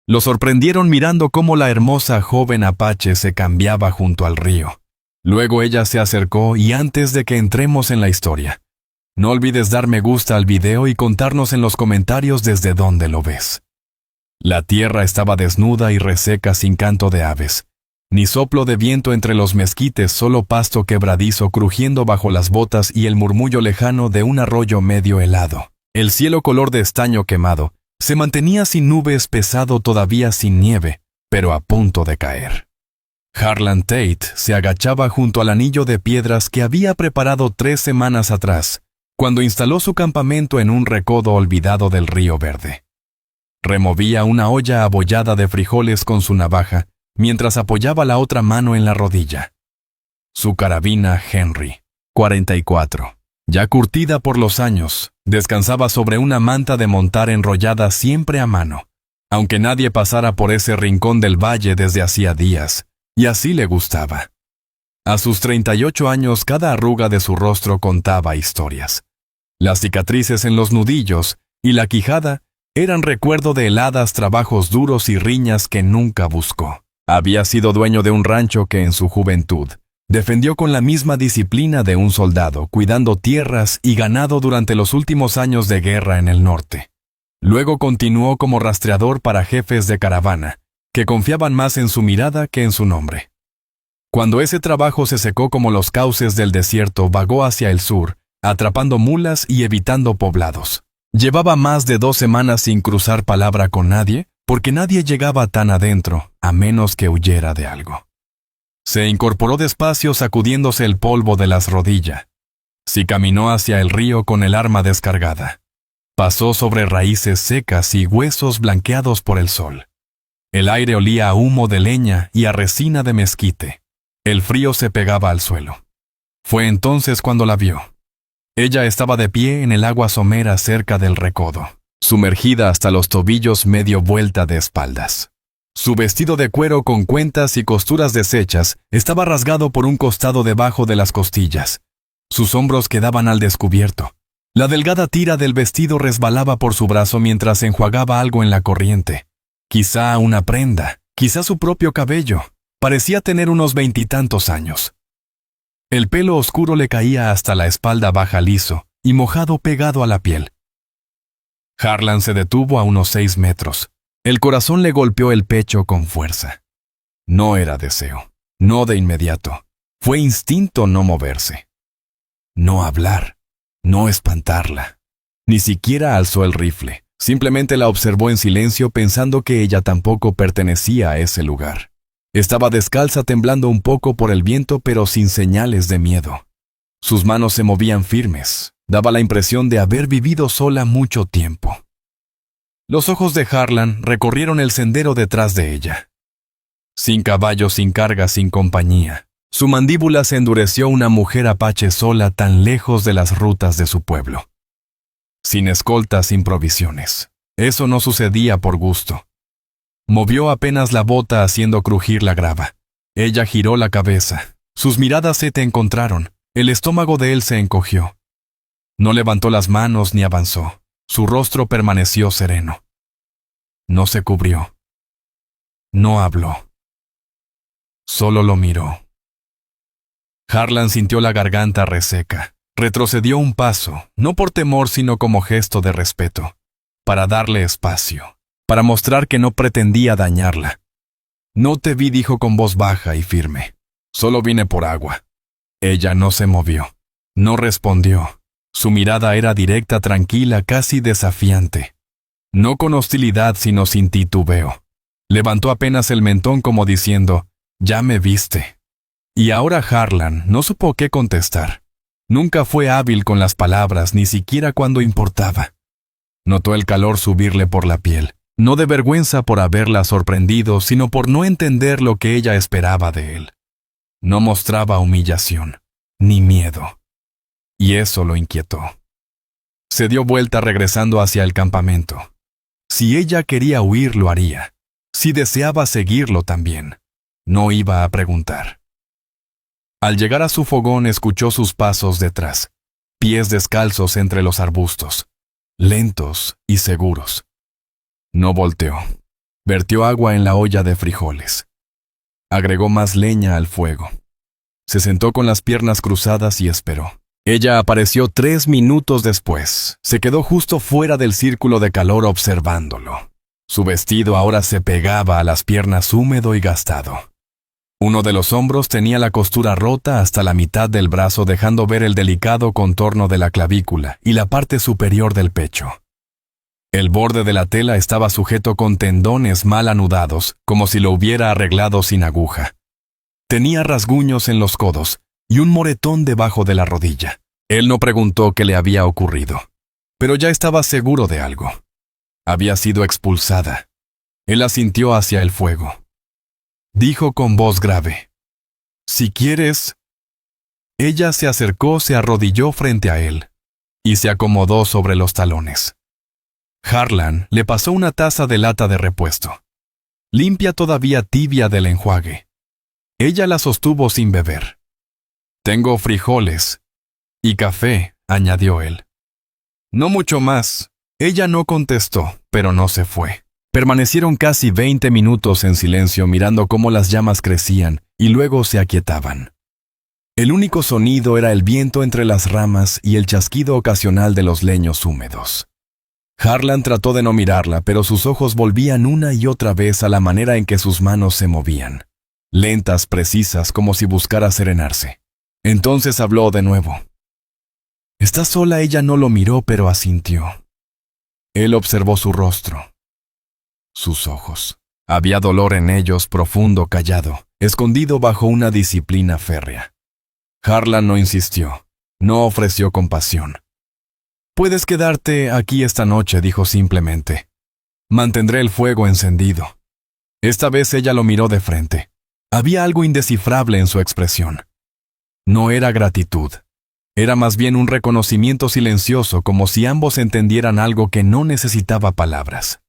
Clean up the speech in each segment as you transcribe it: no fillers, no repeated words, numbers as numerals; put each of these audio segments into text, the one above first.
Lo sorprendieron mirando cómo la hermosa joven apache se cambiaba junto al río. Luego ella se acercó y antes de que entremos en la historia, no olvides dar me gusta al video y contarnos en los comentarios desde dónde lo ves. La tierra estaba desnuda y reseca sin canto de aves, ni soplo de viento entre los mezquites, solo pasto quebradizo crujiendo bajo las botas y el murmullo lejano de un arroyo medio helado. El cielo color de estaño quemado se mantenía sin nubes, pesado todavía sin nieve, pero a punto de caer. Harlan Tate se agachaba junto al anillo de piedras que había preparado 3 semanas atrás, cuando instaló su campamento en un recodo olvidado del río Verde. Removía una olla abollada de frijoles con su navaja, mientras apoyaba la otra mano en la rodilla. Su carabina Henry, 44, ya curtida por los años, descansaba sobre una manta de montar enrollada siempre a mano, aunque nadie pasara por ese rincón del valle desde hacía días, y así le gustaba. A sus 38 años cada arruga de su rostro contaba historias. Las cicatrices en los nudillos y la quijada eran recuerdo de heladas trabajos duros y riñas que nunca buscó. Había sido dueño de un rancho que en su juventud defendió con la misma disciplina de un soldado, cuidando tierras y ganado durante los últimos años de guerra en el norte. Luego continuó como rastreador para jefes de caravana, que confiaban más en su mirada que en su nombre. Cuando ese trabajo se secó como los cauces del desierto, vagó hacia el sur, atrapando mulas y evitando poblados. Llevaba más de 2 semanas sin cruzar palabra con nadie, porque nadie llegaba tan adentro, a menos que huyera de algo. Se incorporó despacio sacudiéndose el polvo de las rodillas. Sí caminó hacia el río con el arma descargada. Pasó sobre raíces secas y huesos blanqueados por el sol. El aire olía a humo de leña y a resina de mezquite. El frío se pegaba al suelo. Fue entonces cuando la vio. Ella estaba de pie en el agua somera cerca del recodo, sumergida hasta los tobillos, medio vuelta de espaldas. Su vestido de cuero con cuentas y costuras deshechas estaba rasgado por un costado debajo de las costillas. Sus hombros quedaban al descubierto. La delgada tira del vestido resbalaba por su brazo mientras enjuagaba algo en la corriente. Quizá una prenda, quizá su propio cabello. Parecía tener unos 20 y tantos años. El pelo oscuro le caía hasta la espalda baja liso y mojado pegado a la piel. Harlan se detuvo a unos 6 metros. El corazón le golpeó el pecho con fuerza. No era deseo, no de inmediato. Fue instinto no moverse. No hablar, no espantarla. Ni siquiera alzó el rifle. Simplemente la observó en silencio pensando que ella tampoco pertenecía a ese lugar. Estaba descalza, temblando un poco por el viento, pero sin señales de miedo. Sus manos se movían firmes. Daba la impresión de haber vivido sola mucho tiempo. Los ojos de Harlan recorrieron el sendero detrás de ella. Sin caballo, sin carga, sin compañía. Su mandíbula se endureció, una mujer apache sola tan lejos de las rutas de su pueblo. Sin escolta, sin provisiones. Eso no sucedía por gusto. Movió apenas la bota haciendo crujir la grava. Ella giró la cabeza. Sus miradas se encontraron. El estómago de él se encogió. No levantó las manos ni avanzó. Su rostro permaneció sereno. No se cubrió. No habló. Solo lo miró. Harlan sintió la garganta reseca. Retrocedió un paso, no por temor sino como gesto de respeto, para darle espacio. Para mostrar que no pretendía dañarla. No te vi, dijo con voz baja y firme. Solo vine por agua. Ella no se movió. No respondió. Su mirada era directa, tranquila, casi desafiante. No con hostilidad, sino sin titubeo. Levantó apenas el mentón como diciendo, ya me viste. Y ahora Harlan no supo qué contestar. Nunca fue hábil con las palabras, ni siquiera cuando importaba. Notó el calor subirle por la piel. No de vergüenza por haberla sorprendido, sino por no entender lo que ella esperaba de él. No mostraba humillación, ni miedo. Y eso lo inquietó. Se dio vuelta regresando hacia el campamento. Si ella quería huir, lo haría. Si deseaba seguirlo también. No iba a preguntar. Al llegar a su fogón escuchó sus pasos detrás, pies descalzos entre los arbustos, lentos y seguros. No volteó. Vertió agua en la olla de frijoles. Agregó más leña al fuego. Se sentó con las piernas cruzadas y esperó. Ella apareció 3 minutos después. Se quedó justo fuera del círculo de calor observándolo. Su vestido ahora se pegaba a las piernas húmedo y gastado. Uno de los hombros tenía la costura rota hasta la mitad del brazo, dejando ver el delicado contorno de la clavícula y la parte superior del pecho. El borde de la tela estaba sujeto con tendones mal anudados, como si lo hubiera arreglado sin aguja. Tenía rasguños en los codos y un moretón debajo de la rodilla. Él no preguntó qué le había ocurrido, pero ya estaba seguro de algo. Había sido expulsada. Él asintió hacia el fuego. Dijo con voz grave: «Si quieres». Ella se acercó, se arrodilló frente a él y se acomodó sobre los talones. Harlan le pasó una taza de lata de repuesto, limpia todavía tibia del enjuague. Ella la sostuvo sin beber. «Tengo frijoles y café», añadió él. «No mucho más». Ella no contestó, pero no se fue. Permanecieron casi 20 minutos en silencio mirando cómo las llamas crecían y luego se aquietaban. El único sonido era el viento entre las ramas y el chasquido ocasional de los leños húmedos. Harlan trató de no mirarla, pero sus ojos volvían una y otra vez a la manera en que sus manos se movían, lentas, precisas, como si buscara serenarse. Entonces habló de nuevo. «¿Estás sola?» Ella no lo miró, pero asintió. Él observó su rostro, sus ojos. Había dolor en ellos, profundo, callado, escondido bajo una disciplina férrea. Harlan no insistió, no ofreció compasión. «Puedes quedarte aquí esta noche», dijo simplemente. «Mantendré el fuego encendido». Esta vez ella lo miró de frente. Había algo indescifrable en su expresión. No era gratitud. Era más bien un reconocimiento silencioso, como si ambos entendieran algo que no necesitaba palabras.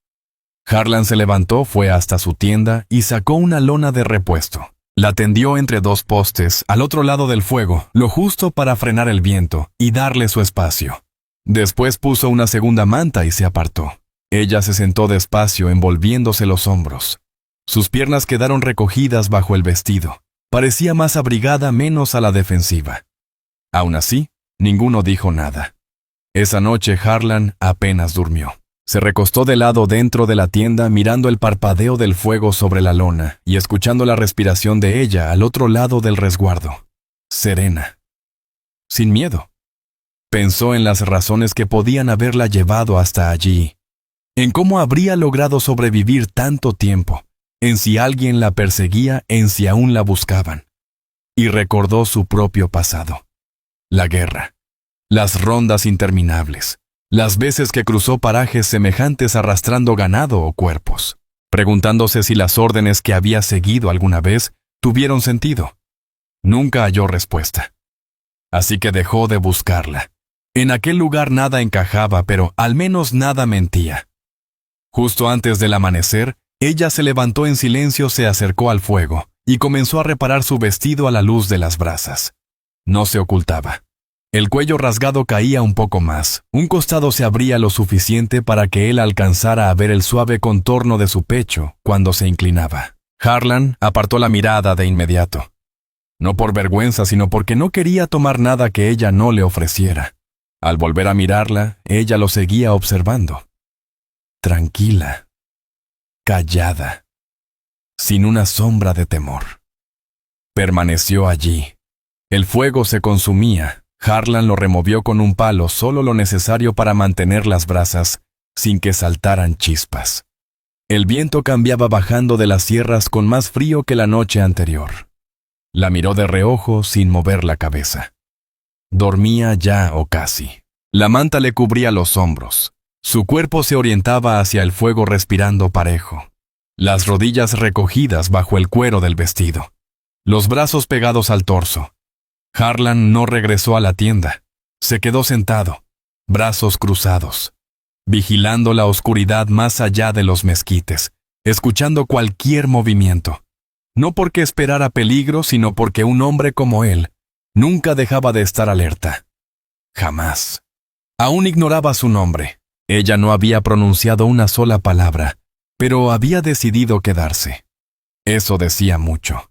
Harlan se levantó, fue hasta su tienda y sacó una lona de repuesto. La tendió entre 2 postes, al otro lado del fuego, lo justo para frenar el viento y darle su espacio. Después puso una segunda manta y se apartó. Ella se sentó despacio, envolviéndose los hombros. Sus piernas quedaron recogidas bajo el vestido. Parecía más abrigada, menos a la defensiva. Aún así, ninguno dijo nada. Esa noche Harlan apenas durmió. Se recostó de lado dentro de la tienda, mirando el parpadeo del fuego sobre la lona y escuchando la respiración de ella al otro lado del resguardo. Serena. Sin miedo. Pensó en las razones que podían haberla llevado hasta allí, en cómo habría logrado sobrevivir tanto tiempo, en si alguien la perseguía, en si aún la buscaban. Y recordó su propio pasado. La guerra, las rondas interminables, las veces que cruzó parajes semejantes arrastrando ganado o cuerpos, preguntándose si las órdenes que había seguido alguna vez tuvieron sentido. Nunca halló respuesta. Así que dejó de buscarla. En aquel lugar nada encajaba, pero al menos nada mentía. Justo antes del amanecer, ella se levantó en silencio, se acercó al fuego y comenzó a reparar su vestido a la luz de las brasas. No se ocultaba. El cuello rasgado caía un poco más. Un costado se abría lo suficiente para que él alcanzara a ver el suave contorno de su pecho cuando se inclinaba. Harlan apartó la mirada de inmediato. No por vergüenza, sino porque no quería tomar nada que ella no le ofreciera. Al volver a mirarla, ella lo seguía observando. Tranquila, callada, sin una sombra de temor. Permaneció allí. El fuego se consumía. Harlan lo removió con un palo, solo lo necesario para mantener las brasas sin que saltaran chispas. El viento cambiaba bajando de las sierras con más frío que la noche anterior. La miró de reojo sin mover la cabeza. Dormía ya o casi. La manta le cubría los hombros. Su cuerpo se orientaba hacia el fuego respirando parejo. Las rodillas recogidas bajo el cuero del vestido. Los brazos pegados al torso. Harlan no regresó a la tienda. Se quedó sentado, brazos cruzados, vigilando la oscuridad más allá de los mezquites, escuchando cualquier movimiento. No porque esperara peligro, sino porque un hombre como él nunca dejaba de estar alerta. Jamás. Aún ignoraba su nombre. Ella no había pronunciado una sola palabra, pero había decidido quedarse. Eso decía mucho.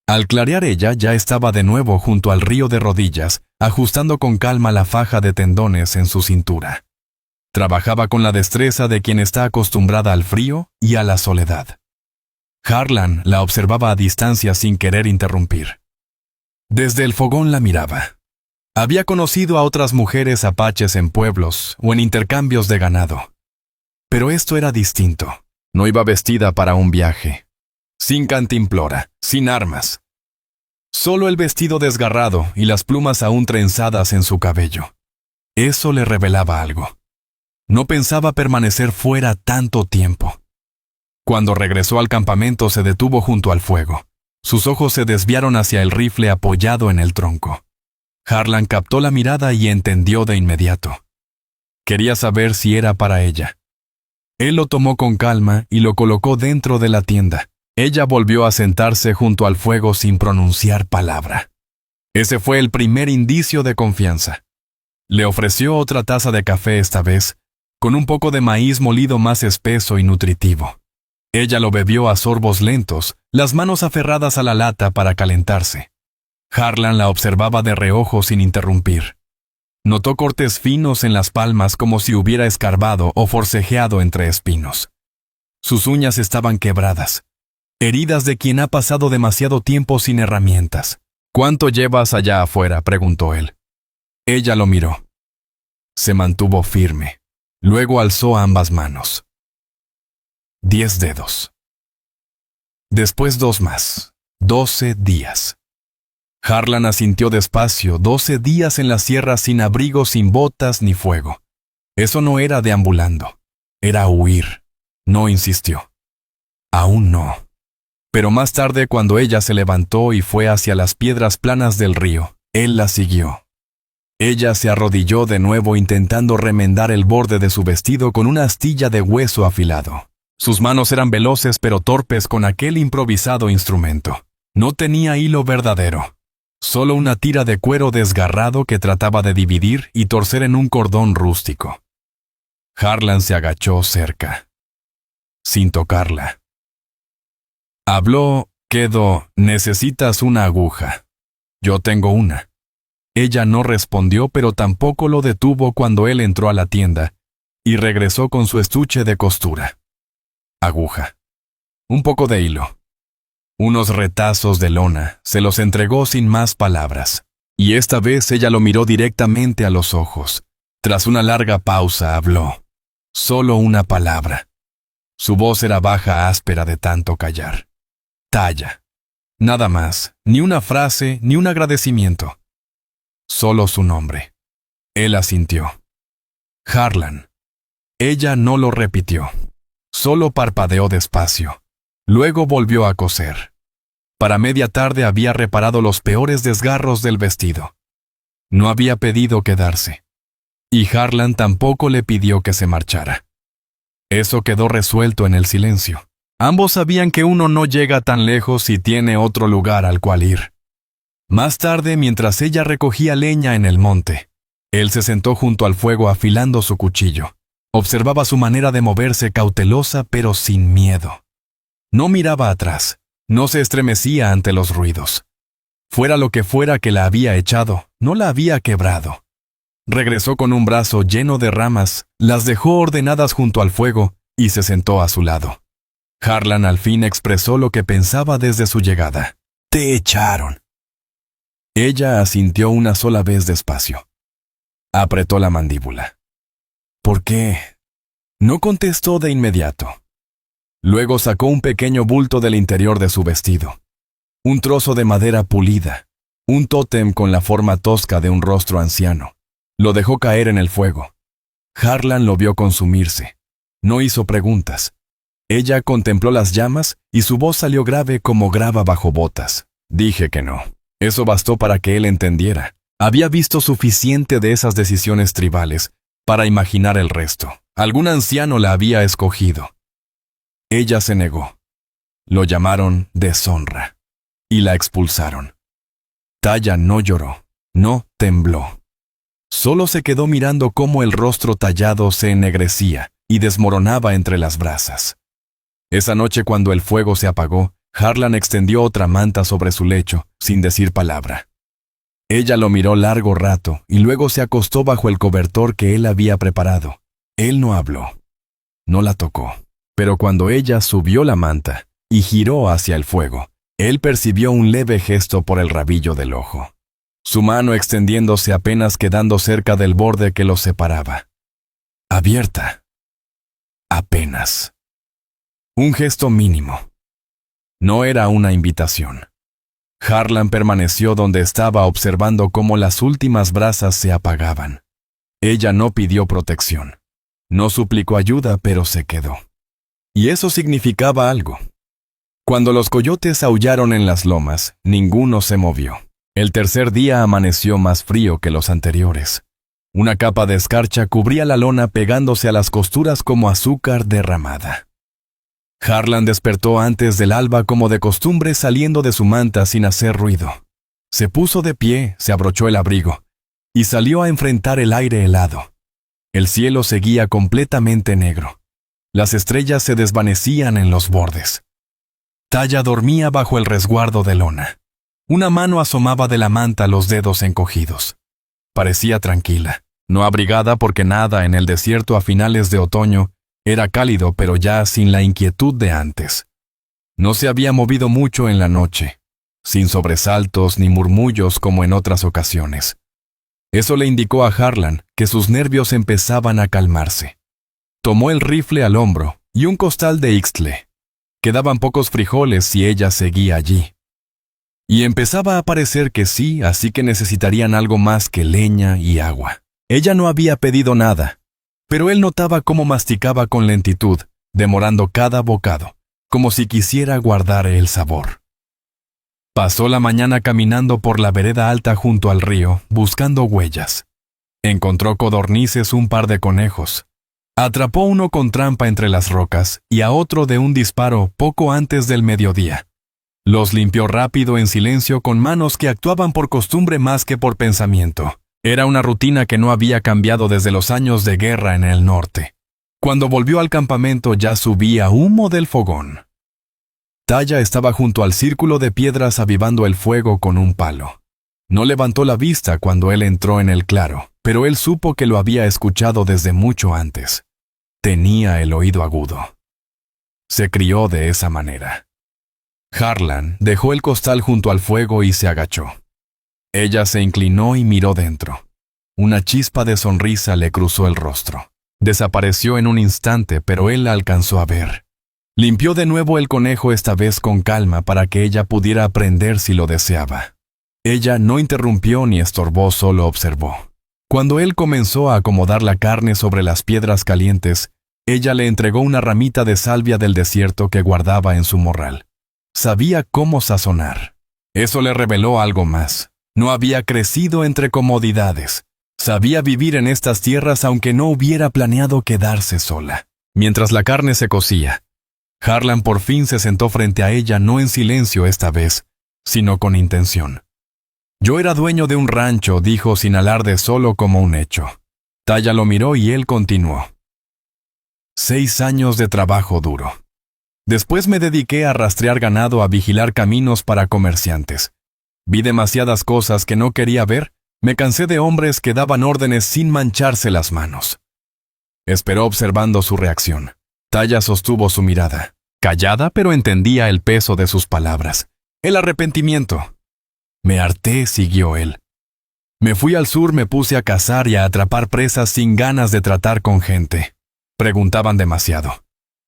Al clarear ella ya estaba de nuevo junto al río de rodillas, ajustando con calma la faja de tendones en su cintura. Trabajaba con la destreza de quien está acostumbrada al frío y a la soledad. Harlan la observaba a distancia sin querer interrumpir. Desde el fogón la miraba. Había conocido a otras mujeres apaches en pueblos o en intercambios de ganado. Pero esto era distinto. No iba vestida para un viaje. Sin cantimplora, sin armas. Solo el vestido desgarrado y las plumas aún trenzadas en su cabello. Eso le revelaba algo. No pensaba permanecer fuera tanto tiempo. Cuando regresó al campamento se detuvo junto al fuego. Sus ojos se desviaron hacia el rifle apoyado en el tronco. Harlan captó la mirada y entendió de inmediato. Quería saber si era para ella. Él lo tomó con calma y lo colocó dentro de la tienda. Ella volvió a sentarse junto al fuego sin pronunciar palabra. Ese fue el primer indicio de confianza. Le ofreció otra taza de café esta vez, con un poco de maíz molido más espeso y nutritivo. Ella lo bebió a sorbos lentos, las manos aferradas a la lata para calentarse. Harlan la observaba de reojo sin interrumpir. Notó cortes finos en las palmas como si hubiera escarbado o forcejeado entre espinos. Sus uñas estaban quebradas, heridas de quien ha pasado demasiado tiempo sin herramientas. «¿Cuánto llevas allá afuera?», preguntó él. Ella lo miró. Se mantuvo firme. Luego alzó ambas manos. 10 dedos. Después 2 más. 12 días. Harlan asintió despacio. 12 días en la sierra sin abrigo, sin botas ni fuego. Eso no era deambulando. Era huir. No insistió. Aún no. Pero más tarde, cuando ella se levantó y fue hacia las piedras planas del río, él la siguió. Ella se arrodilló de nuevo intentando remendar el borde de su vestido con una astilla de hueso afilado. Sus manos eran veloces pero torpes con aquel improvisado instrumento. No tenía hilo verdadero, solo una tira de cuero desgarrado que trataba de dividir y torcer en un cordón rústico. Harlan se agachó cerca, sin tocarla. Habló quedo, «¿Necesitas una aguja?» «Yo tengo una». Ella no respondió, pero tampoco lo detuvo cuando él entró a la tienda y regresó con su estuche de costura. Aguja. Un poco de hilo. Unos retazos de lona. Se los entregó sin más palabras. Y esta vez ella lo miró directamente a los ojos. Tras una larga pausa habló. Solo una palabra. Su voz era baja, áspera de tanto callar. Talla. Nada más. Ni una frase, ni un agradecimiento. Solo su nombre. Él asintió. Harlan. Ella no lo repitió. Solo parpadeó despacio. Luego volvió a coser. Para media tarde había reparado los peores desgarros del vestido. No había pedido quedarse. Y Harlan tampoco le pidió que se marchara. Eso quedó resuelto en el silencio. Ambos sabían que uno no llega tan lejos si tiene otro lugar al cual ir. Más tarde, mientras ella recogía leña en el monte, él se sentó junto al fuego afilando su cuchillo. Observaba su manera de moverse cautelosa pero sin miedo. No miraba atrás, no se estremecía ante los ruidos. Fuera lo que fuera que la había echado, no la había quebrado. Regresó con un brazo lleno de ramas, las dejó ordenadas junto al fuego y se sentó a su lado. Harlan al fin expresó lo que pensaba desde su llegada. «Te echaron». Ella asintió una sola vez despacio. Apretó la mandíbula. «¿Por qué?» No contestó de inmediato. Luego sacó un pequeño bulto del interior de su vestido. Un trozo de madera pulida. Un tótem con la forma tosca de un rostro anciano. Lo dejó caer en el fuego. Harlan lo vio consumirse. No hizo preguntas. Ella contempló las llamas y su voz salió grave como grava bajo botas. Dije que no. Eso bastó para que él entendiera. Había visto suficiente de esas decisiones tribales para imaginar el resto. Algún anciano la había escogido. Ella se negó. Lo llamaron deshonra y la expulsaron. Talla no lloró, no tembló. Solo se quedó mirando cómo el rostro tallado se ennegrecía y desmoronaba entre las brasas. Esa noche, cuando el fuego se apagó, Harlan extendió otra manta sobre su lecho, sin decir palabra. Ella lo miró largo rato y luego se acostó bajo el cobertor que él había preparado. Él no habló. No la tocó. Pero cuando ella subió la manta y giró hacia el fuego, él percibió un leve gesto por el rabillo del ojo. Su mano extendiéndose apenas quedando cerca del borde que los separaba. Abierta. Apenas. Un gesto mínimo. No era una invitación. Harlan permaneció donde estaba observando cómo las últimas brasas se apagaban. Ella no pidió protección. No suplicó ayuda, pero se quedó. Y eso significaba algo. Cuando los coyotes aullaron en las lomas, ninguno se movió. El tercer día amaneció más frío que los anteriores. Una capa de escarcha cubría la lona pegándose a las costuras como azúcar derramada. Harlan despertó antes del alba como de costumbre saliendo de su manta sin hacer ruido. Se puso de pie, se abrochó el abrigo y salió a enfrentar el aire helado. El cielo seguía completamente negro. Las estrellas se desvanecían en los bordes. Taya dormía bajo el resguardo de lona. Una mano asomaba de la manta, los dedos encogidos. Parecía tranquila, no abrigada porque nada en el desierto a finales de otoño era cálido, pero ya sin la inquietud de antes. No se había movido mucho en la noche, sin sobresaltos ni murmullos como en otras ocasiones. Eso le indicó a Harlan que sus nervios empezaban a calmarse. Tomó el rifle al hombro y un costal de ixtle. Quedaban pocos frijoles si ella seguía allí. Y empezaba a parecer que sí, así que necesitarían algo más que leña y agua. Ella no había pedido nada, pero él notaba cómo masticaba con lentitud, demorando cada bocado, como si quisiera guardar el sabor. Pasó la mañana caminando por la vereda alta junto al río, buscando huellas. Encontró codornices, un par de conejos. Atrapó uno con trampa entre las rocas y a otro de un disparo poco antes del mediodía. Los limpió rápido en silencio con manos que actuaban por costumbre más que por pensamiento. Era una rutina que no había cambiado desde los años de guerra en el norte. Cuando volvió al campamento ya subía humo del fogón. Taya estaba junto al círculo de piedras avivando el fuego con un palo. No levantó la vista cuando él entró en el claro, pero él supo que lo había escuchado desde mucho antes. Tenía el oído agudo. Se crió de esa manera. Harlan dejó el costal junto al fuego y se agachó. Ella se inclinó y miró dentro. Una chispa de sonrisa le cruzó el rostro. Desapareció en un instante, pero él la alcanzó a ver. Limpió de nuevo el conejo, esta vez con calma, para que ella pudiera aprender si lo deseaba. Ella no interrumpió ni estorbó, solo observó. Cuando él comenzó a acomodar la carne sobre las piedras calientes, ella le entregó una ramita de salvia del desierto que guardaba en su morral. Sabía cómo sazonar. Eso le reveló algo más. No había crecido entre comodidades. Sabía vivir en estas tierras aunque no hubiera planeado quedarse sola. Mientras la carne se cocía, Harlan por fin se sentó frente a ella, no en silencio esta vez, sino con intención. Yo era dueño de un rancho, dijo sin alarde, solo como un hecho. Taya lo miró y él continuó. 6 años de trabajo duro. Después me dediqué a rastrear ganado, a vigilar caminos para comerciantes. Vi demasiadas cosas que no quería ver. Me cansé de hombres que daban órdenes sin mancharse las manos. Esperó observando su reacción. Taya sostuvo su mirada. Callada, pero entendía el peso de sus palabras. El arrepentimiento. Me harté, siguió él. Me fui al sur, me puse a cazar y a atrapar presas sin ganas de tratar con gente. Preguntaban demasiado.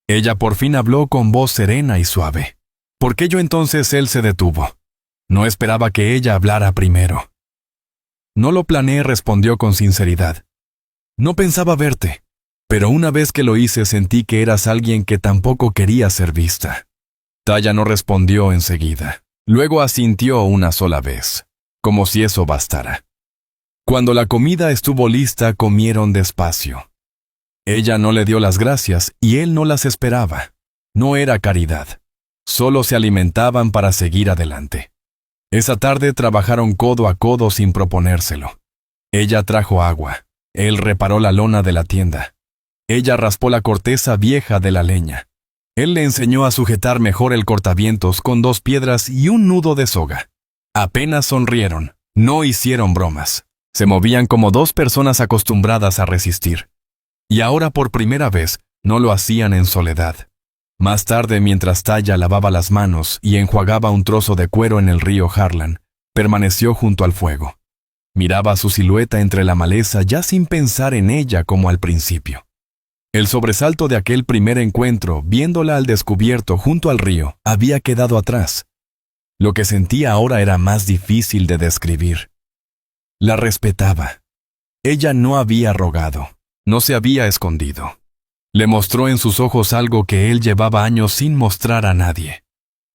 Ella por fin habló con voz serena y suave. ¿Por qué yo entonces? Él se detuvo. No esperaba que ella hablara primero. No lo planeé, respondió con sinceridad. No pensaba verte, pero una vez que lo hice sentí que eras alguien que tampoco quería ser vista. Taya no respondió enseguida. Luego asintió una sola vez, como si eso bastara. Cuando la comida estuvo lista, comieron despacio. Ella no le dio las gracias y él no las esperaba. No era caridad. Solo se alimentaban para seguir adelante. Esa tarde trabajaron codo a codo sin proponérselo. Ella trajo agua. Él reparó la lona de la tienda. Ella raspó la corteza vieja de la leña. Él le enseñó a sujetar mejor el cortavientos con 2 piedras y un nudo de soga. Apenas sonrieron, no hicieron bromas. Se movían como 2 personas acostumbradas a resistir. Y ahora por primera vez no lo hacían en soledad. Más tarde, mientras Taya lavaba las manos y enjuagaba un trozo de cuero en el río Harlan, permaneció junto al fuego. Miraba su silueta entre la maleza ya sin pensar en ella como al principio. El sobresalto de aquel primer encuentro, viéndola al descubierto junto al río, había quedado atrás. Lo que sentía ahora era más difícil de describir. La respetaba. Ella no había rogado, no se había escondido. Le mostró en sus ojos algo que él llevaba años sin mostrar a nadie.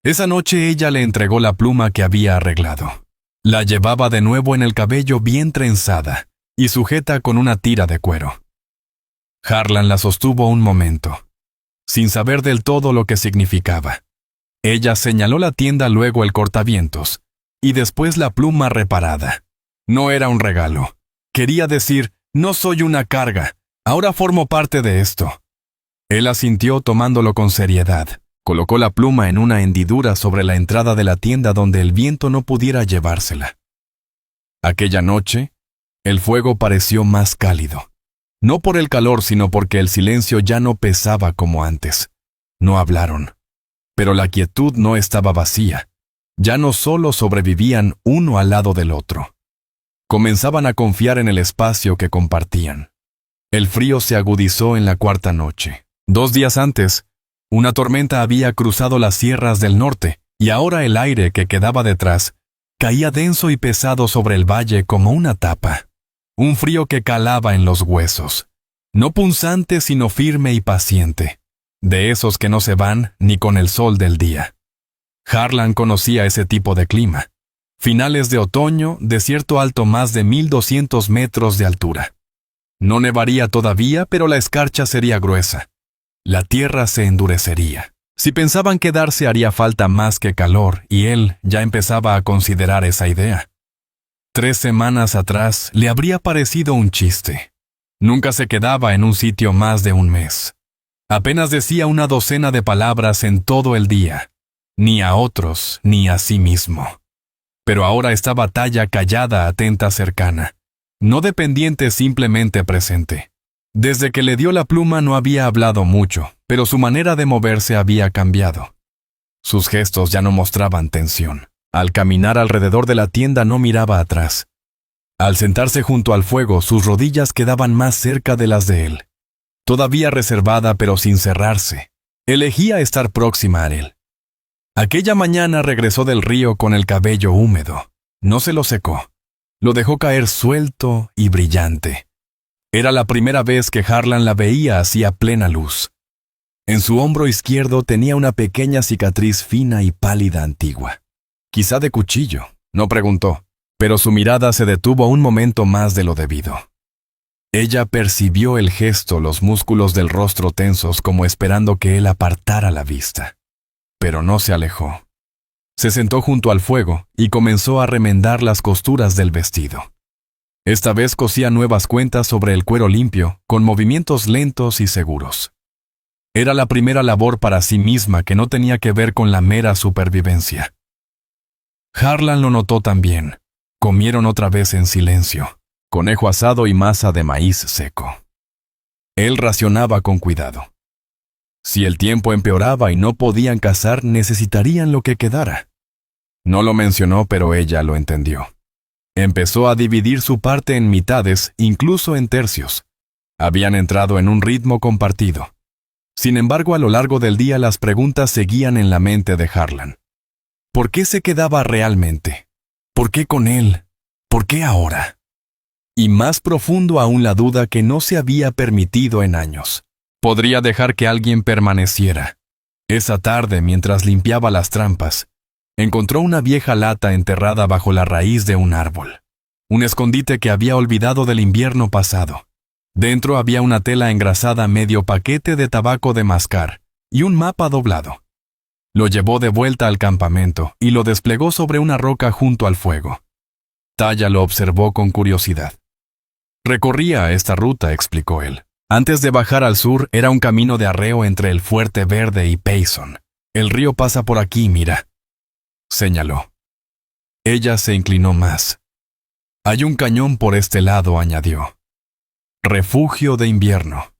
Esa noche ella le entregó la pluma que había arreglado. La llevaba de nuevo en el cabello bien trenzada y sujeta con una tira de cuero. Harlan la sostuvo un momento, sin saber del todo lo que significaba. Ella señaló la tienda, luego el cortavientos, y después la pluma reparada. No era un regalo. Quería decir, no soy una carga, ahora formo parte de esto. Él asintió tomándolo con seriedad. Colocó la pluma en una hendidura sobre la entrada de la tienda donde el viento no pudiera llevársela. Aquella noche, el fuego pareció más cálido. No por el calor, sino porque el silencio ya no pesaba como antes. No hablaron. Pero la quietud no estaba vacía. Ya no solo sobrevivían uno al lado del otro. Comenzaban a confiar en el espacio que compartían. El frío se agudizó en la 4ª noche. 2 días antes, una tormenta había cruzado las sierras del norte, y ahora el aire que quedaba detrás caía denso y pesado sobre el valle como una tapa. Un frío que calaba en los huesos, no punzante sino firme y paciente, de esos que no se van ni con el sol del día. Harlan conocía ese tipo de clima. Finales de otoño, desierto alto más de 1200 metros de altura. No nevaría todavía, pero la escarcha sería gruesa. La tierra se endurecería. Si pensaban quedarse haría falta más que calor, y él ya empezaba a considerar esa idea. 3 semanas atrás le habría parecido un chiste. Nunca se quedaba en un sitio más de un mes. Apenas decía una docena de palabras en todo el día, ni a otros ni a sí mismo. Pero ahora estaba Taya callada, atenta, cercana. No dependiente, simplemente presente. Desde que le dio la pluma no había hablado mucho, pero su manera de moverse había cambiado. Sus gestos ya no mostraban tensión. Al caminar alrededor de la tienda no miraba atrás. Al sentarse junto al fuego, sus rodillas quedaban más cerca de las de él. Todavía reservada, pero sin cerrarse. Elegía estar próxima a él. Aquella mañana regresó del río con el cabello húmedo. No se lo secó. Lo dejó caer suelto y brillante. Era la primera vez que Harlan la veía así a plena luz. En su hombro izquierdo tenía una pequeña cicatriz fina y pálida antigua. Quizá de cuchillo, no preguntó, pero su mirada se detuvo un momento más de lo debido. Ella percibió el gesto, los músculos del rostro tensos como esperando que él apartara la vista. Pero no se alejó. Se sentó junto al fuego y comenzó a remendar las costuras del vestido. Esta vez cosía nuevas cuentas sobre el cuero limpio, con movimientos lentos y seguros. Era la primera labor para sí misma que no tenía que ver con la mera supervivencia. Harlan lo notó también. Comieron otra vez en silencio, conejo asado y masa de maíz seco. Él racionaba con cuidado. Si el tiempo empeoraba y no podían cazar, necesitarían lo que quedara. No lo mencionó, pero ella lo entendió. Empezó a dividir su parte en mitades, incluso en tercios. Habían entrado en un ritmo compartido. Sin embargo, a lo largo del día las preguntas seguían en la mente de Harlan. ¿Por qué se quedaba realmente? ¿Por qué con él? ¿Por qué ahora? Y más profundo aún la duda que no se había permitido en años. Podría dejar que alguien permaneciera. Esa tarde, mientras limpiaba las trampas, encontró una vieja lata enterrada bajo la raíz de un árbol. Un escondite que había olvidado del invierno pasado. Dentro había una tela engrasada, medio paquete de tabaco de mascar y un mapa doblado. Lo llevó de vuelta al campamento y lo desplegó sobre una roca junto al fuego. Taya lo observó con curiosidad. Recorría esta ruta, explicó él, Antes de bajar al sur era un camino de arreo entre el Fuerte Verde y Payson. El río pasa por aquí, mira, señaló. Ella se inclinó más. Hay un cañón por este lado, añadió. Refugio de invierno.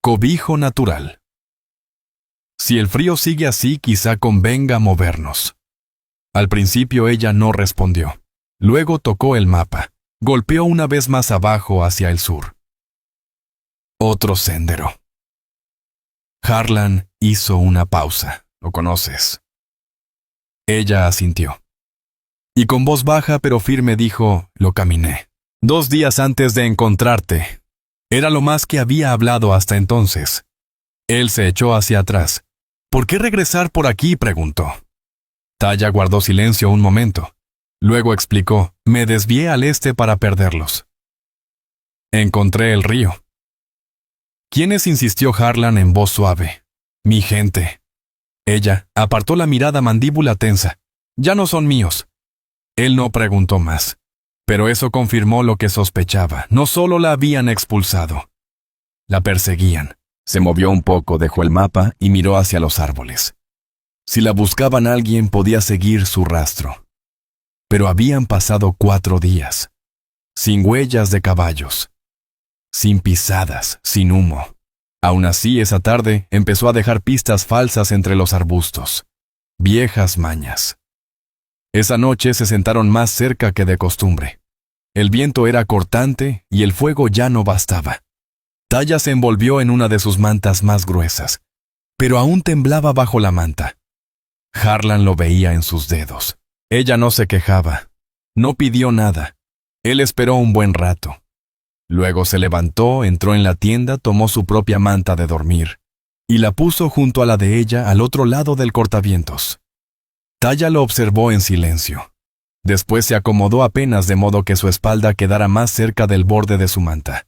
Cobijo natural. Si el frío sigue así, quizá convenga movernos. Al principio ella no respondió. Luego tocó el mapa. Golpeó una vez más abajo hacia el sur. Otro sendero. Harlan hizo una pausa. ¿Lo conoces? Ella asintió. Y con voz baja pero firme dijo, lo caminé. 2 días antes de encontrarte. Era lo más que había hablado hasta entonces. Él se echó hacia atrás. ¿Por qué regresar por aquí?, preguntó. Taya guardó silencio un momento. Luego explicó, me desvié al este para perderlos. Encontré el río. ¿Quiénes?, insistió Harlan en voz suave. Mi gente. Ella apartó la mirada, mandíbula tensa. Ya no son míos. Él no preguntó más. Pero eso confirmó lo que sospechaba. No solo la habían expulsado. La perseguían. Se movió un poco, dejó el mapa y miró hacia los árboles. Si la buscaban, alguien podía seguir su rastro. Pero habían pasado 4 días. Sin huellas de caballos. Sin pisadas, sin humo. Aún así, esa tarde empezó a dejar pistas falsas entre los arbustos. Viejas mañas. Esa noche se sentaron más cerca que de costumbre. El viento era cortante y el fuego ya no bastaba. Taya se envolvió en una de sus mantas más gruesas, pero aún temblaba bajo la manta. Harlan lo veía en sus dedos. Ella no se quejaba. No pidió nada. Él esperó un buen rato. Luego se levantó, entró en la tienda, tomó su propia manta de dormir y la puso junto a la de ella al otro lado del cortavientos. Taya lo observó en silencio. Después se acomodó apenas de modo que su espalda quedara más cerca del borde de su manta,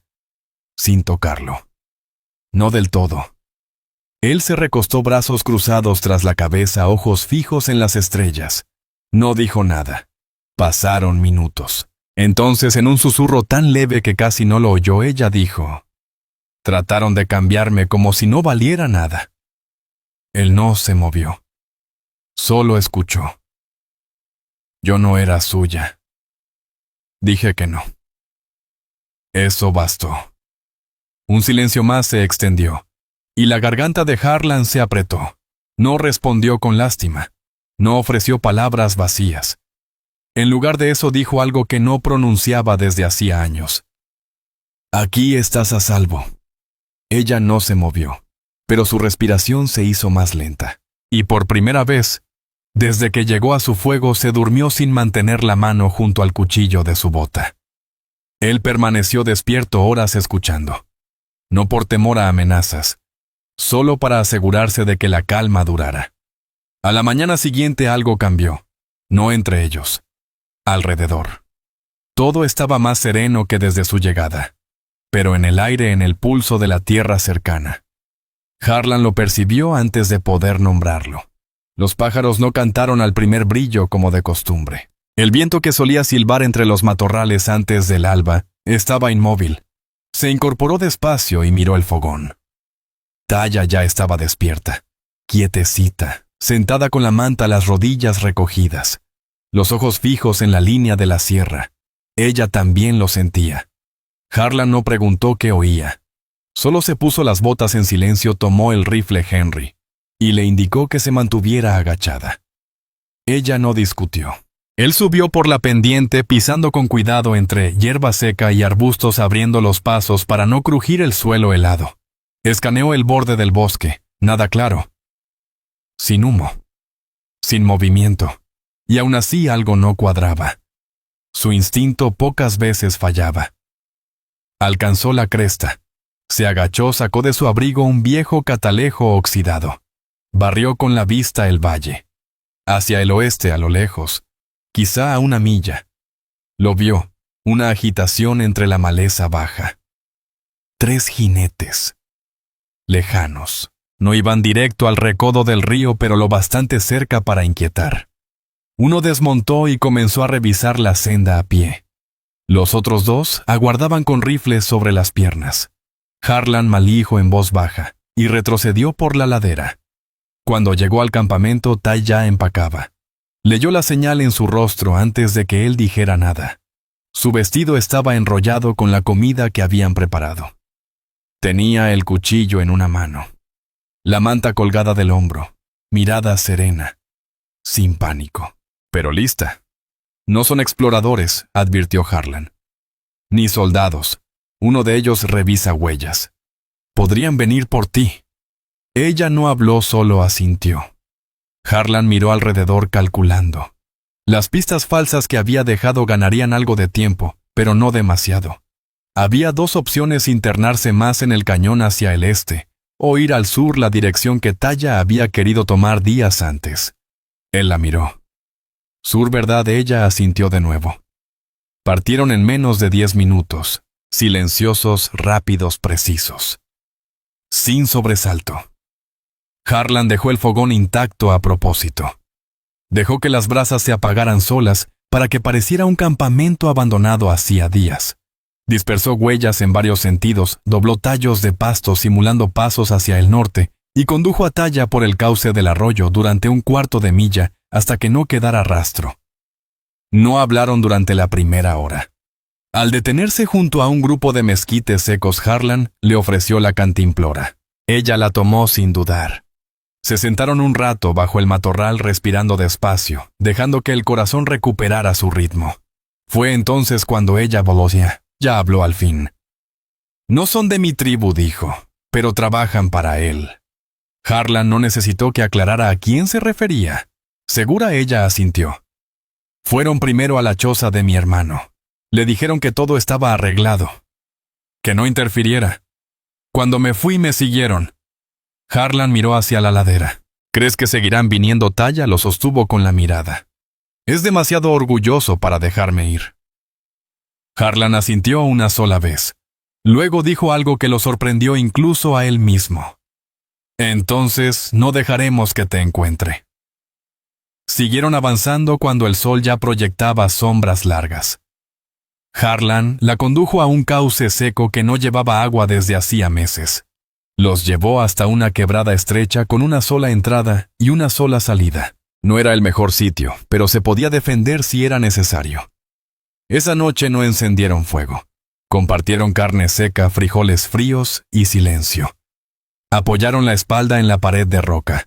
sin tocarlo. No del todo. Él se recostó, brazos cruzados tras la cabeza, ojos fijos en las estrellas. No dijo nada. Pasaron minutos. Entonces, en un susurro tan leve que casi no lo oyó, ella dijo, trataron de cambiarme como si no valiera nada. Él no se movió. Solo escuchó. Yo no era suya. Dije que no. Eso bastó. Un silencio más se extendió, y la garganta de Harlan se apretó. No respondió con lástima. No ofreció palabras vacías. En lugar de eso dijo algo que no pronunciaba desde hacía años. Aquí estás a salvo. Ella no se movió, pero su respiración se hizo más lenta. Y por primera vez, desde que llegó a su fuego, se durmió sin mantener la mano junto al cuchillo de su bota. Él permaneció despierto horas escuchando. No por temor a amenazas, solo para asegurarse de que la calma durara. A la mañana siguiente algo cambió, no entre ellos, alrededor. Todo estaba más sereno que desde su llegada, pero en el aire, en el pulso de la tierra cercana. Harlan lo percibió antes de poder nombrarlo. Los pájaros no cantaron al primer brillo como de costumbre. El viento que solía silbar entre los matorrales antes del alba estaba inmóvil. Se incorporó despacio y miró el fogón. Taya ya estaba despierta, quietecita, sentada con la manta, las rodillas recogidas, los ojos fijos en la línea de la sierra. Ella también lo sentía. Harlan no preguntó qué oía. Solo se puso las botas en silencio, tomó el rifle Henry y le indicó que se mantuviera agachada. Ella no discutió. Él subió por la pendiente, pisando con cuidado entre hierba seca y arbustos, abriendo los pasos para no crujir el suelo helado. Escaneó el borde del bosque, nada claro. Sin humo. Sin movimiento. Y aún así algo no cuadraba. Su instinto pocas veces fallaba. Alcanzó la cresta. Se agachó, sacó de su abrigo un viejo catalejo oxidado. Barrió con la vista el valle. Hacia el oeste, a lo lejos, quizá a 1 milla. Lo vio, una agitación entre la maleza baja. 3 jinetes. Lejanos. No iban directo al recodo del río, pero lo bastante cerca para inquietar. Uno desmontó y comenzó a revisar la senda a pie. Los otros 2 aguardaban con rifles sobre las piernas. Harlan maldijo en voz baja y retrocedió por la ladera. Cuando llegó al campamento, Tai ya empacaba. Leyó la señal en su rostro antes de que él dijera nada. Su vestido estaba enrollado con la comida que habían preparado. Tenía el cuchillo en una mano, la manta colgada del hombro, mirada serena, sin pánico, pero lista. No son exploradores, advirtió Harlan. Ni soldados. Uno de ellos revisa huellas. Podrían venir por ti. Ella no habló, solo asintió. Harlan miró alrededor calculando. Las pistas falsas que había dejado ganarían algo de tiempo, pero no demasiado. Había dos opciones: internarse más en el cañón hacia el este, o ir al sur, la dirección que Taya había querido tomar días antes. Él la miró. Sur, ¿verdad? Ella asintió de nuevo. Partieron en menos de 10 minutos, silenciosos, rápidos, precisos. Sin sobresalto. Harlan dejó el fogón intacto a propósito. Dejó que las brasas se apagaran solas para que pareciera un campamento abandonado hacía días. Dispersó huellas en varios sentidos, dobló tallos de pasto simulando pasos hacia el norte y condujo a Taya por el cauce del arroyo durante un cuarto de milla hasta que no quedara rastro. No hablaron durante la primera hora. Al detenerse junto a un grupo de mezquites secos, Harlan le ofreció la cantimplora. Ella la tomó sin dudar. Se sentaron un rato bajo el matorral respirando despacio, dejando que el corazón recuperara su ritmo. Fue entonces cuando ella ya habló al fin. No son de mi tribu, dijo, pero trabajan para él. Harlan no necesitó que aclarara a quién se refería. Segura ella asintió. Fueron primero a la choza de mi hermano. Le dijeron que todo estaba arreglado, que no interfiriera. Cuando me fui me siguieron. Harlan miró hacia la ladera. ¿Crees que seguirán viniendo? Taya lo sostuvo con la mirada. Es demasiado orgulloso para dejarme ir. Harlan asintió una sola vez. Luego dijo algo que lo sorprendió incluso a él mismo. Entonces no dejaremos que te encuentre. Siguieron avanzando cuando el sol ya proyectaba sombras largas. Harlan la condujo a un cauce seco que no llevaba agua desde hacía meses. Los llevó hasta una quebrada estrecha con una sola entrada y una sola salida. No era el mejor sitio, pero se podía defender si era necesario. Esa noche no encendieron fuego. Compartieron carne seca, frijoles fríos y silencio. Apoyaron la espalda en la pared de roca.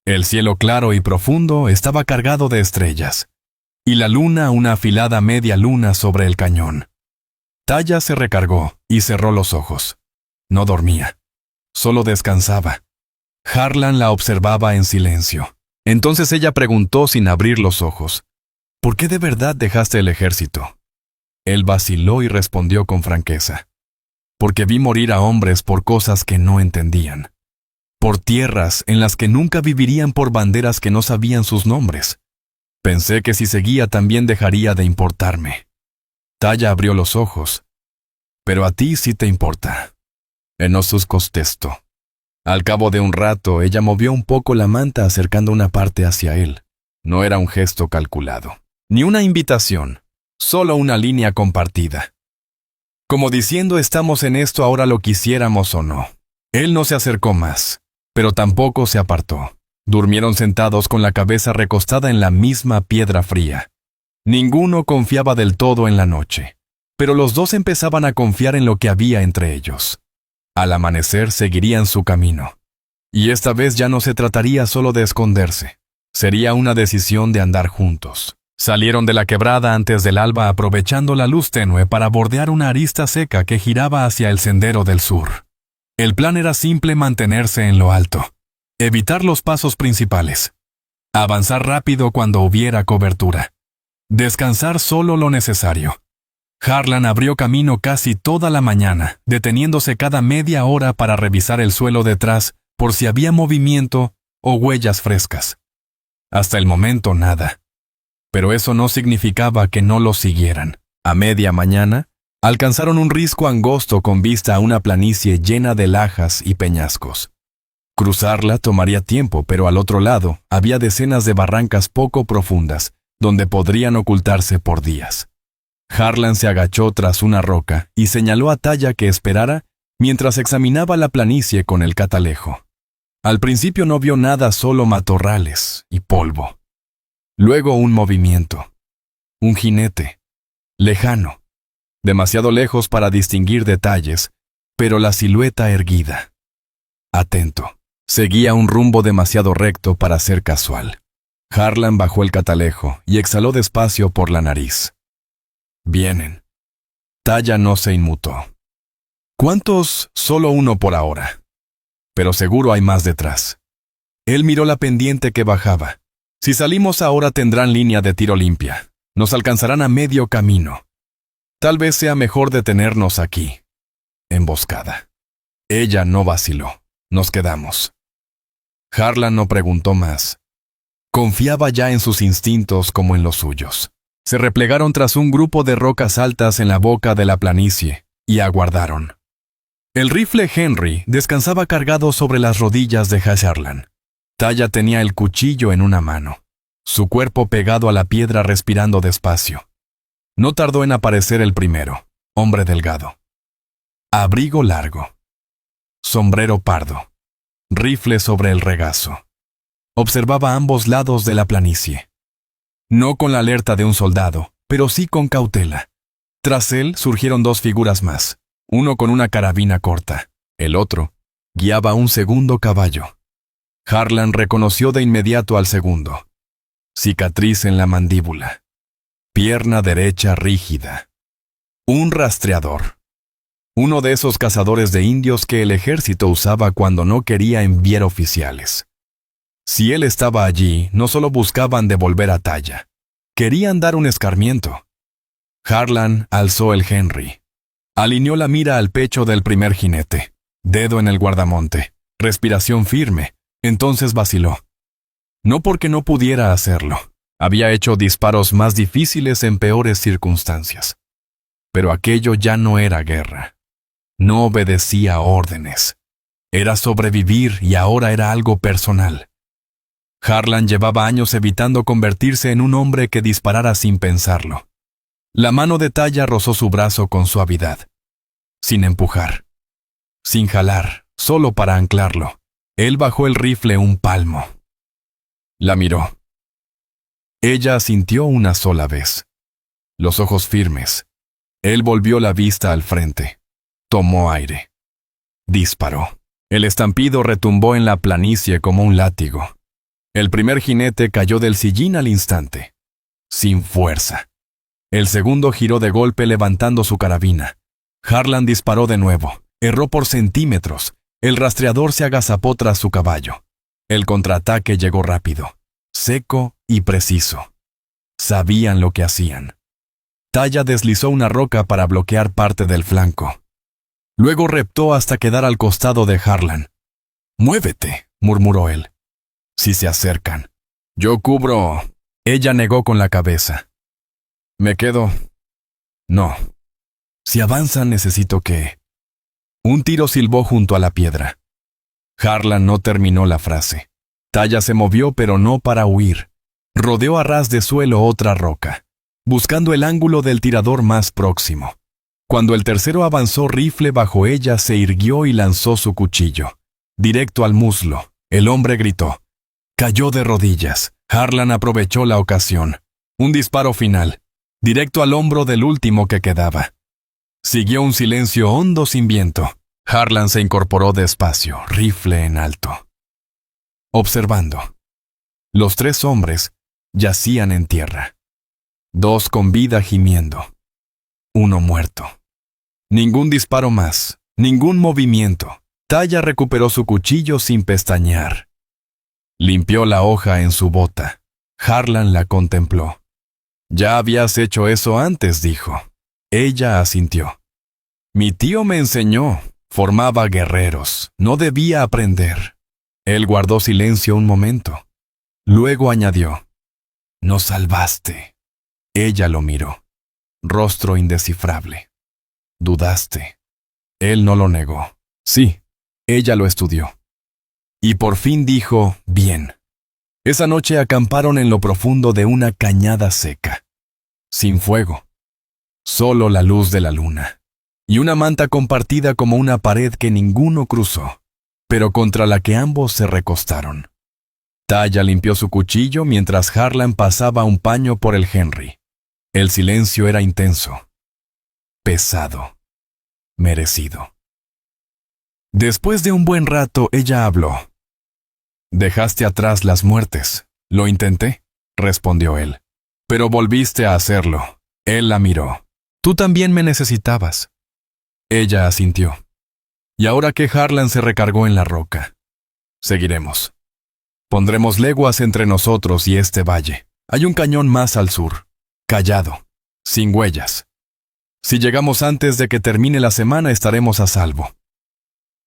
El cielo claro y profundo estaba cargado de estrellas, y la luna, una afilada media luna sobre el cañón. Taya se recargó y cerró los ojos. No dormía. Solo descansaba. Harlan la observaba en silencio. Entonces ella preguntó sin abrir los ojos: ¿por qué de verdad dejaste el ejército? Él vaciló y respondió con franqueza: porque vi morir a hombres por cosas que no entendían. Por tierras en las que nunca vivirían, por banderas que no sabían sus nombres. Pensé que si seguía también dejaría de importarme. Taya abrió los ojos. Pero a ti sí te importa. Enosus contestó. Al cabo de un rato, ella movió un poco la manta acercando una parte hacia él. No era un gesto calculado, ni una invitación, solo una línea compartida. Como diciendo: estamos en esto ahora lo quisiéramos o no. Él no se acercó más, pero tampoco se apartó. Durmieron sentados con la cabeza recostada en la misma piedra fría. Ninguno confiaba del todo en la noche, pero los dos empezaban a confiar en lo que había entre ellos. Al amanecer seguirían su camino. Y esta vez ya no se trataría solo de esconderse. Sería una decisión de andar juntos. Salieron de la quebrada antes del alba, aprovechando la luz tenue para bordear una arista seca que giraba hacia el sendero del sur. El plan era simple: mantenerse en lo alto. Evitar los pasos principales. Avanzar rápido cuando hubiera cobertura. Descansar solo lo necesario. Harlan abrió camino casi toda la mañana, deteniéndose cada media hora para revisar el suelo detrás por si había movimiento o huellas frescas. Hasta el momento nada. Pero eso no significaba que no lo siguieran. A media mañana, alcanzaron un risco angosto con vista a una planicie llena de lajas y peñascos. Cruzarla tomaría tiempo, pero al otro lado había decenas de barrancas poco profundas, donde podrían ocultarse por días. Harlan se agachó tras una roca y señaló a Taya que esperara mientras examinaba la planicie con el catalejo. Al principio no vio nada, solo matorrales y polvo. Luego un movimiento. Un jinete. Lejano. Demasiado lejos para distinguir detalles, pero la silueta erguida. Atento. Seguía un rumbo demasiado recto para ser casual. Harlan bajó el catalejo y exhaló despacio por la nariz. Vienen. Talla no se inmutó. ¿Cuántos? Solo uno por ahora. Pero seguro hay más detrás. Él miró la pendiente que bajaba. Si salimos ahora tendrán línea de tiro limpia. Nos alcanzarán a medio camino. Tal vez sea mejor detenernos aquí. Emboscada. Ella no vaciló. Nos quedamos. Harlan no preguntó más. Confiaba ya en sus instintos como en los suyos. Se replegaron tras un grupo de rocas altas en la boca de la planicie y aguardaron. El rifle Henry descansaba cargado sobre las rodillas de Harlan. Talla tenía el cuchillo en una mano, su cuerpo pegado a la piedra respirando despacio. No tardó en aparecer el primero, hombre delgado. Abrigo largo. Sombrero pardo. Rifle sobre el regazo. Observaba ambos lados de la planicie. No con la alerta de un soldado, pero sí con cautela. Tras él surgieron dos figuras más, uno con una carabina corta, el otro guiaba un segundo caballo. Harlan reconoció de inmediato al segundo. Cicatriz en la mandíbula. Pierna derecha rígida. Un rastreador. Uno de esos cazadores de indios que el ejército usaba cuando no quería enviar oficiales. Si él estaba allí, no solo buscaban devolver a Talla. Querían dar un escarmiento. Harlan alzó el Henry. Alineó la mira al pecho del primer jinete. Dedo en el guardamonte. Respiración firme. Entonces vaciló. No porque no pudiera hacerlo. Había hecho disparos más difíciles en peores circunstancias. Pero aquello ya no era guerra. No obedecía órdenes. Era sobrevivir y ahora era algo personal. Harlan llevaba años evitando convertirse en un hombre que disparara sin pensarlo. La mano de Talla rozó su brazo con suavidad. Sin empujar. Sin jalar, solo para anclarlo. Él bajó el rifle un palmo. La miró. Ella asintió una sola vez. Los ojos firmes. Él volvió la vista al frente. Tomó aire. Disparó. El estampido retumbó en la planicie como un látigo. El primer jinete cayó del sillín al instante. Sin fuerza. El segundo giró de golpe levantando su carabina. Harlan disparó de nuevo. Erró por centímetros. El rastreador se agazapó tras su caballo. El contraataque llegó rápido, seco y preciso. Sabían lo que hacían. Talla deslizó una roca para bloquear parte del flanco. Luego reptó hasta quedar al costado de Harlan. «Muévete», murmuró él. «Si se acercan». «Yo cubro». Ella negó con la cabeza. «Me quedo». «No. Si avanzan necesito que...» Un tiro silbó junto a la piedra. Harlan no terminó la frase. Talla se movió, pero no para huir. Rodeó a ras de suelo otra roca, buscando el ángulo del tirador más próximo. Cuando el tercero avanzó rifle bajo ella, se irguió y lanzó su cuchillo. Directo al muslo, el hombre gritó. Cayó de rodillas. Harlan aprovechó la ocasión. Un disparo final, directo al hombro del último que quedaba. Siguió un silencio hondo sin viento. Harlan se incorporó despacio, rifle en alto. Observando. Los tres hombres yacían en tierra. Dos con vida gimiendo. Uno muerto. Ningún disparo más, ningún movimiento. Talla recuperó su cuchillo sin pestañear. Limpió la hoja en su bota. Harlan la contempló. «Ya habías hecho eso antes», dijo. Ella asintió. «Mi tío me enseñó. Formaba guerreros. No debía aprender». Él guardó silencio un momento. Luego añadió. «Nos salvaste». Ella lo miró. Rostro indescifrable. «¿Dudaste?» Él no lo negó. Sí, ella lo estudió. Y por fin dijo, «Bien». Esa noche acamparon en lo profundo de una cañada seca. Sin fuego. Solo la luz de la luna. y una manta compartida como una pared que ninguno cruzó, pero contra la que ambos se recostaron. Taya limpió su cuchillo mientras Harlan pasaba un paño por el Henry. El silencio era intenso, pesado, merecido. Después de un buen rato, ella habló. «Dejaste atrás las muertes. Lo intenté», respondió él. «Pero volviste a hacerlo». Él la miró. «Tú también me necesitabas». Ella asintió. Y ahora que Harlan se recargó en la roca, seguiremos. Pondremos leguas entre nosotros y este valle. Hay un cañón más al sur, callado, sin huellas. Si llegamos antes de que termine la semana, estaremos a salvo.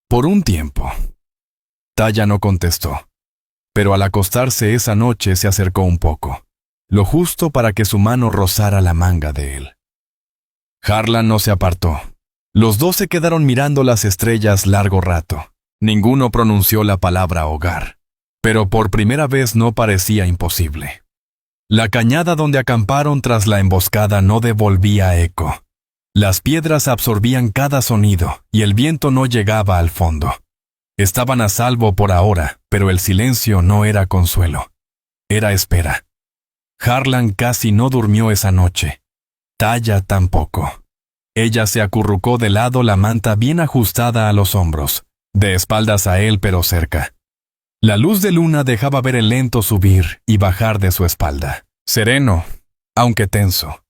Por un tiempo. Taya no contestó, pero al acostarse esa noche se acercó un poco, lo justo para que su mano rozara la manga de él. Harlan no se apartó. Los dos se quedaron mirando las estrellas largo rato. Ninguno pronunció la palabra hogar, pero por primera vez no parecía imposible. La cañada donde acamparon tras la emboscada no devolvía eco. Las piedras absorbían cada sonido y el viento no llegaba al fondo. Estaban a salvo por ahora, pero el silencio no era consuelo. Era espera. Harlan casi no durmió esa noche. Taya tampoco. Ella se acurrucó de lado, la manta bien ajustada a los hombros, de espaldas a él pero cerca. La luz de luna dejaba ver el lento subir y bajar de su espalda, sereno, aunque tenso.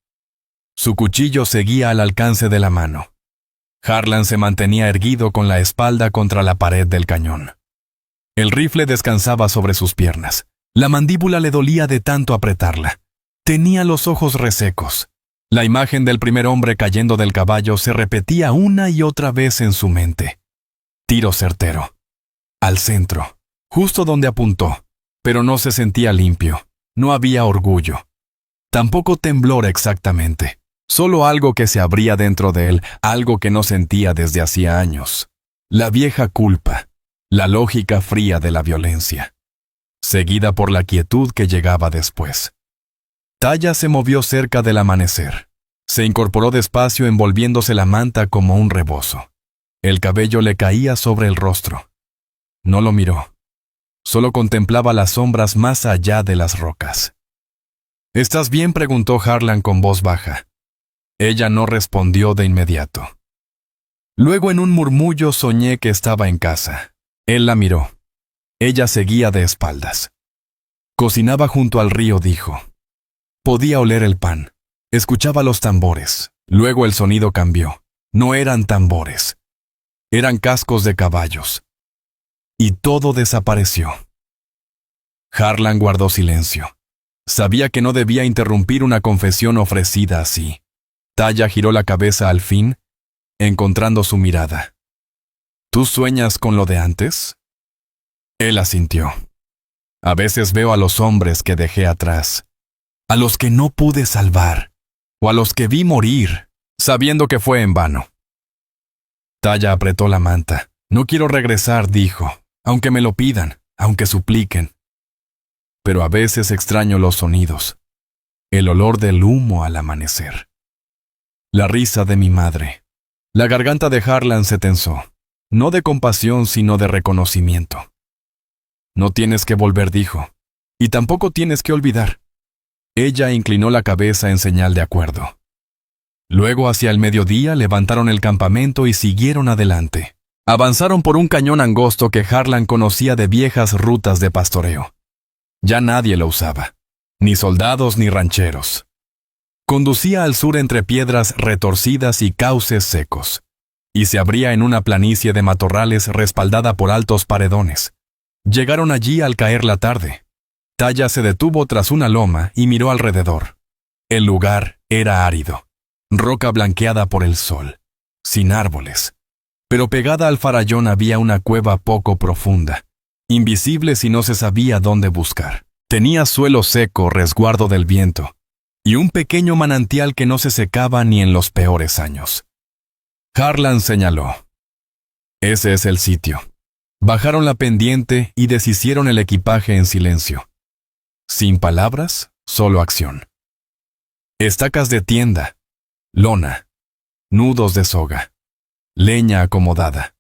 Su cuchillo seguía al alcance de la mano. Harlan se mantenía erguido con la espalda contra la pared del cañón. El rifle descansaba sobre sus piernas. La mandíbula le dolía de tanto apretarla. Tenía los ojos resecos. La imagen del primer hombre cayendo del caballo se repetía una y otra vez en su mente. Tiro certero. Al centro, justo donde apuntó, pero no se sentía limpio. No había orgullo. Tampoco temblor exactamente. Solo algo que se abría dentro de él, algo que no sentía desde hacía años. La vieja culpa, la lógica fría de la violencia, seguida por la quietud que llegaba después. Taya se movió cerca del amanecer. Se incorporó despacio envolviéndose la manta como un rebozo. El cabello le caía sobre el rostro. No lo miró. Solo contemplaba las sombras más allá de las rocas. «¿Estás bien?», preguntó Harlan con voz baja. Ella no respondió de inmediato. Luego en un murmullo soñé que estaba en casa. Él la miró. Ella seguía de espaldas. Cocinaba junto al río, dijo. Podía oler el pan. Escuchaba los tambores. Luego el sonido cambió. No eran tambores. Eran cascos de caballos. Y todo desapareció. Harlan guardó silencio. Sabía que no debía interrumpir una confesión ofrecida así. Taya giró la cabeza al fin, encontrando su mirada. «¿Tú sueñas con lo de antes?» Él asintió. «A veces veo a los hombres que dejé atrás, a los que no pude salvar, o a los que vi morir, sabiendo que fue en vano». Taya apretó la manta. «No quiero regresar», dijo, «aunque me lo pidan, aunque supliquen. Pero a veces extraño los sonidos, el olor del humo al amanecer. La risa de mi madre». La garganta de Harlan se tensó, no de compasión sino de reconocimiento. «No tienes que volver», dijo, «y tampoco tienes que olvidar». Ella inclinó la cabeza en señal de acuerdo. Luego, hacia el mediodía, levantaron el campamento y siguieron adelante. Avanzaron por un cañón angosto que Harlan conocía de viejas rutas de pastoreo. Ya nadie lo usaba, ni soldados ni rancheros. Conducía al sur entre piedras retorcidas y cauces secos, y se abría en una planicie de matorrales respaldada por altos paredones. Llegaron allí al caer la tarde. Taya se detuvo tras una loma y miró alrededor. El lugar era árido, roca blanqueada por el sol, sin árboles. Pero pegada al farallón había una cueva poco profunda, invisible si no se sabía dónde buscar. Tenía suelo seco, resguardo del viento, y un pequeño manantial que no se secaba ni en los peores años. Harlan señaló. «Ese es el sitio». Bajaron la pendiente y deshicieron el equipaje en silencio. Sin palabras, solo acción. Estacas de tienda, lona, nudos de soga. leña acomodada.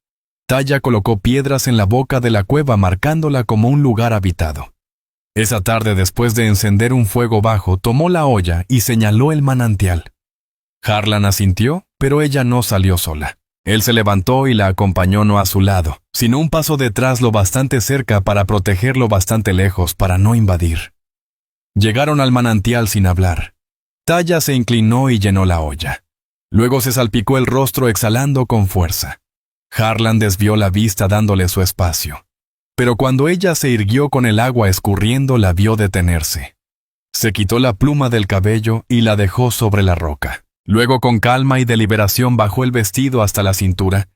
Talla colocó piedras en la boca de la cueva marcándola como un lugar habitado. Esa tarde, después de encender un fuego bajo, tomó la olla y señaló el manantial. Harlan asintió, pero ella no salió sola. Él se levantó y la acompañó no a su lado, sino un paso detrás lo bastante cerca para protegerlo bastante lejos para no invadir. Llegaron al manantial sin hablar. Talla se inclinó y llenó la olla. Luego se salpicó el rostro exhalando con fuerza. Harlan desvió la vista dándole su espacio. Pero cuando ella se irguió con el agua escurriendo, la vio detenerse. Se quitó la pluma del cabello y la dejó sobre la roca. Luego, con calma y deliberación, bajó el vestido hasta la cintura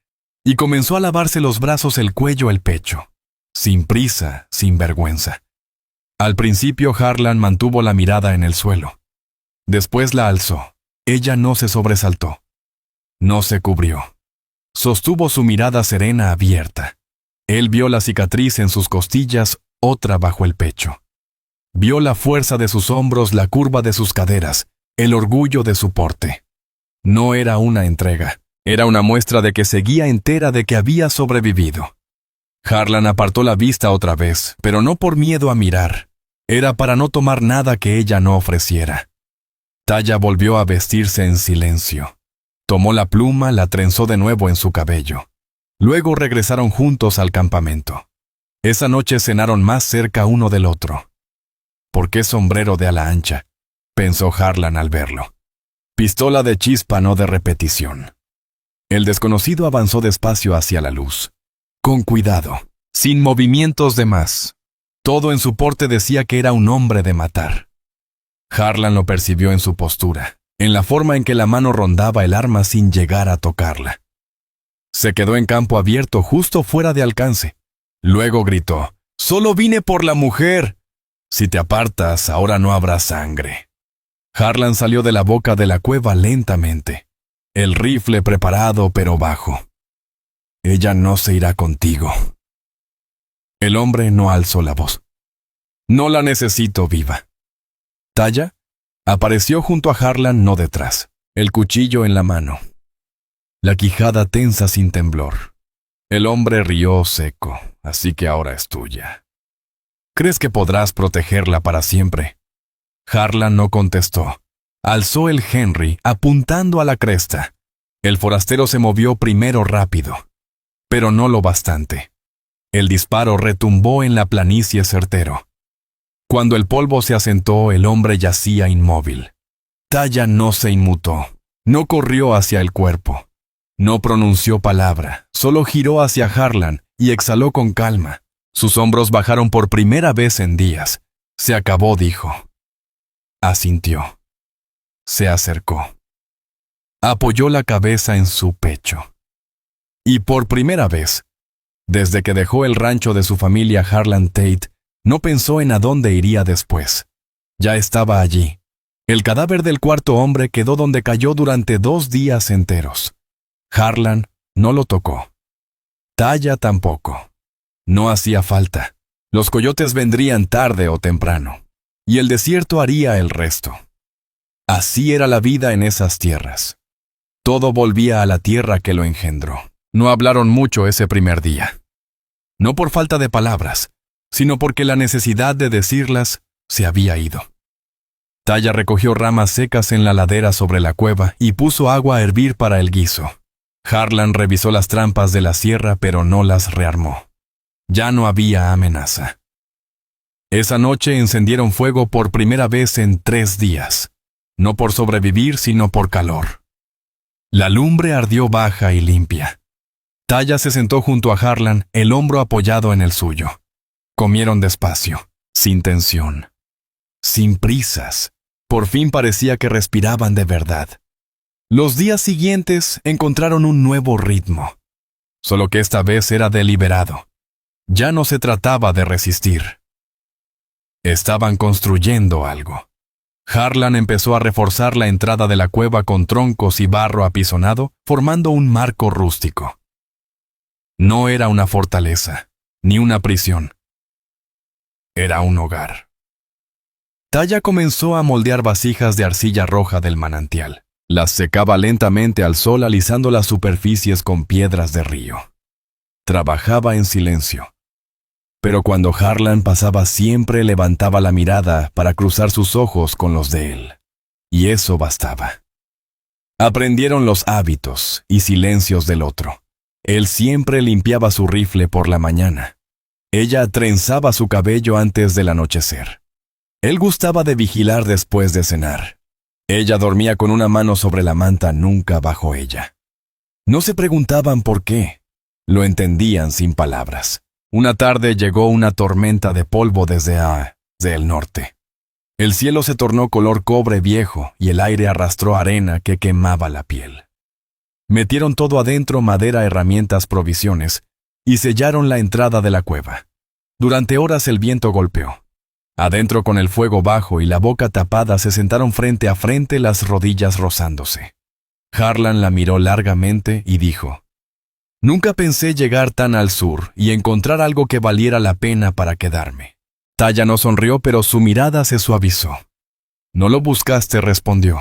y comenzó a lavarse los brazos, el cuello, el pecho. Sin prisa, sin vergüenza. Al principio, Harlan mantuvo la mirada en el suelo. Después la alzó. Ella no se sobresaltó. No se cubrió. Sostuvo su mirada serena abierta. Él vio la cicatriz en sus costillas, otra bajo el pecho. Vio la fuerza de sus hombros, la curva de sus caderas, el orgullo de su porte. No era una entrega, era una muestra de que seguía entera, de que había sobrevivido. Harlan apartó la vista otra vez, pero no por miedo a mirar. Era para no tomar nada que ella no ofreciera. Talla volvió a vestirse en silencio. Tomó la pluma, la trenzó de nuevo en su cabello. Luego regresaron juntos al campamento. Esa noche cenaron más cerca uno del otro. ¿Por qué sombrero de ala ancha?, pensó Harlan al verlo. Pistola de chispa, no de repetición. El desconocido avanzó despacio hacia la luz. Con cuidado, sin movimientos de más. Todo en su porte decía que era un hombre de matar. Harlan lo percibió en su postura, en la forma en que la mano rondaba el arma sin llegar a tocarla. Se quedó en campo abierto, justo fuera de alcance. Luego gritó: «¡Solo vine por la mujer! Si te apartas, ahora no habrá sangre». Harlan salió de la boca de la cueva lentamente, el rifle preparado pero bajo. «Ella no se irá contigo». El hombre no alzó la voz. «No la necesito viva». Talla apareció junto a Harlan, no detrás, el cuchillo en la mano. La quijada tensa sin temblor. El hombre rió seco. «Así que ahora es tuya. ¿Crees que podrás protegerla para siempre?». Harlan no contestó. Alzó el Henry, apuntando a la cresta. El forastero se movió primero rápido, pero no lo bastante. El disparo retumbó en la planicie certero. Cuando el polvo se asentó, el hombre yacía inmóvil. Talla no se inmutó, no corrió hacia el cuerpo. No pronunció palabra, solo giró hacia Harlan y exhaló con calma. Sus hombros bajaron por primera vez en días. «Se acabó», dijo. Asintió. Se acercó. Apoyó la cabeza en su pecho. Y por primera vez, desde que dejó el rancho de su familia, Harlan Tate no pensó en a dónde iría después. Ya estaba allí. El cadáver del cuarto hombre quedó donde cayó durante 2 días enteros. Harlan no lo tocó. Talla tampoco. No hacía falta. Los coyotes vendrían tarde o temprano, y el desierto haría el resto. Así era la vida en esas tierras. Todo volvía a la tierra que lo engendró. No hablaron mucho ese primer día. No por falta de palabras, sino porque la necesidad de decirlas se había ido. Talla recogió ramas secas en la ladera sobre la cueva y puso agua a hervir para el guiso. Harlan revisó las trampas de la sierra, pero no las rearmó. Ya no había amenaza. Esa noche encendieron fuego por primera vez en 3 días. No por sobrevivir, sino por calor. La lumbre ardió baja y limpia. Talla se sentó junto a Harlan, el hombro apoyado en el suyo. Comieron despacio, sin tensión, sin prisas. Por fin parecía que respiraban de verdad. Los días siguientes encontraron un nuevo ritmo, solo que esta vez era deliberado. Ya no se trataba de resistir. Estaban construyendo algo. Harlan empezó a reforzar la entrada de la cueva con troncos y barro apisonado, formando un marco rústico. No era una fortaleza, ni una prisión. Era un hogar. Talla comenzó a moldear vasijas de arcilla roja del manantial. Las secaba lentamente al sol alisando las superficies con piedras de río. Trabajaba en silencio. Pero cuando Harlan pasaba siempre levantaba la mirada para cruzar sus ojos con los de él. Y eso bastaba. Aprendieron los hábitos y silencios del otro. Él siempre limpiaba su rifle por la mañana. Ella trenzaba su cabello antes del anochecer. Él gustaba de vigilar después de cenar. Ella dormía con una mano sobre la manta, nunca bajo ella. No se preguntaban por qué. Lo entendían sin palabras. Una tarde llegó una tormenta de polvo desde el norte. El cielo se tornó color cobre viejo y el aire arrastró arena que quemaba la piel. Metieron todo adentro, madera, herramientas, provisiones, y sellaron la entrada de la cueva. Durante horas el viento golpeó. Adentro, con el fuego bajo y la boca tapada, se sentaron frente a frente, las rodillas rozándose. Harlan la miró largamente y dijo: «Nunca pensé llegar tan al sur y encontrar algo que valiera la pena para quedarme». Taya no sonrió, pero su mirada se suavizó. «No lo buscaste», respondió.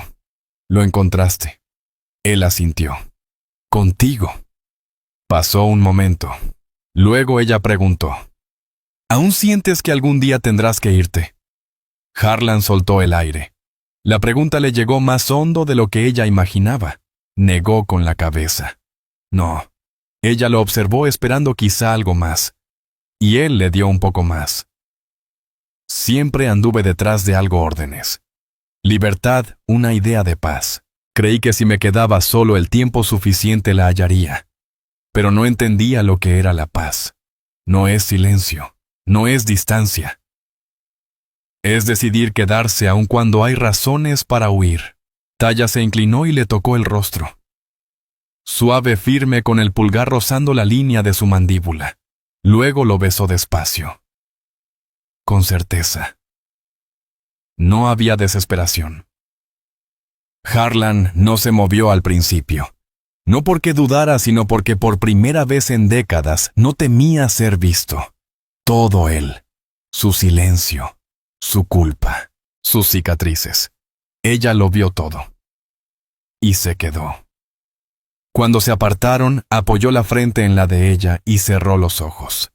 «Lo encontraste». Él asintió. «Contigo». Pasó un momento. Luego ella preguntó: «¿Aún sientes que algún día tendrás que irte?» Harlan soltó el aire. La pregunta le llegó más hondo de lo que ella imaginaba. Negó con la cabeza. No. Ella lo observó esperando quizá algo más. Y él le dio un poco más. «Siempre anduve detrás de algo órdenes. Libertad, una idea de paz. Creí que si me quedaba solo el tiempo suficiente la hallaría. Pero no entendía lo que era la paz. No es silencio. No es distancia. Es decidir quedarse aun cuando hay razones para huir». Taya se inclinó y le tocó el rostro. Suave, firme, con el pulgar rozando la línea de su mandíbula. Luego lo besó despacio. Con certeza. No había desesperación. Harlan no se movió al principio. No porque dudara, sino porque por primera vez en décadas no temía ser visto. Todo él. Su silencio. Su culpa. Sus cicatrices. Ella lo vio todo. Y se quedó. Cuando se apartaron, apoyó la frente en la de ella y cerró los ojos.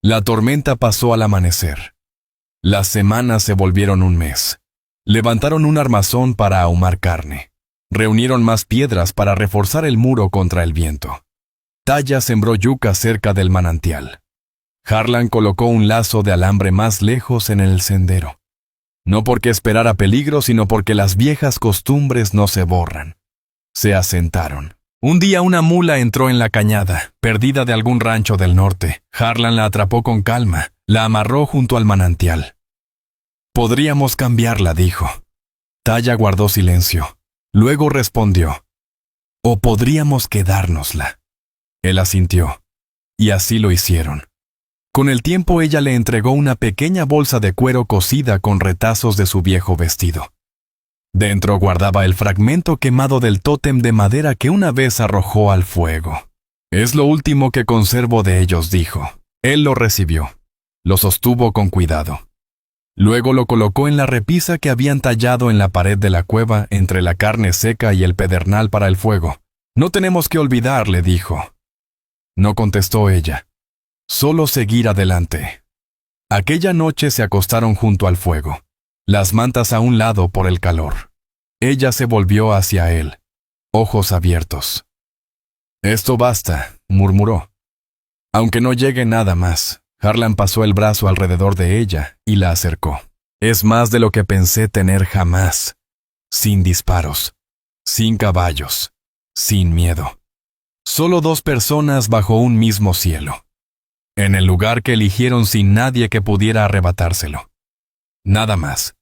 La tormenta pasó al amanecer. Las semanas se volvieron un mes. Levantaron un armazón para ahumar carne. Reunieron más piedras para reforzar el muro contra el viento. Taya sembró yuca cerca del manantial. Harlan colocó un lazo de alambre más lejos en el sendero. No porque esperara peligro, sino porque las viejas costumbres no se borran. Se asentaron. Un día una mula entró en la cañada, perdida de algún rancho del norte. Harlan la atrapó con calma, la amarró junto al manantial. «Podríamos cambiarla», dijo. Taya guardó silencio. Luego respondió: «O podríamos quedárnosla». Él asintió. Y así lo hicieron. Con el tiempo ella le entregó una pequeña bolsa de cuero cosida con retazos de su viejo vestido. Dentro guardaba el fragmento quemado del tótem de madera que una vez arrojó al fuego. «Es lo último que conservo de ellos», dijo. Él lo recibió. Lo sostuvo con cuidado. Luego lo colocó en la repisa que habían tallado en la pared de la cueva entre la carne seca y el pedernal para el fuego. «No tenemos que olvidar», le dijo. No contestó ella. Solo seguir adelante. Aquella noche se acostaron junto al fuego, las mantas a un lado por el calor. Ella se volvió hacia él, ojos abiertos. «Esto basta», murmuró. «Aunque no llegue nada más». Harlan pasó el brazo alrededor de ella y la acercó. «Es más de lo que pensé tener jamás. Sin disparos, sin caballos, sin miedo. Solo dos personas bajo un mismo cielo. En el lugar que eligieron sin nadie que pudiera arrebatárselo. Nada más».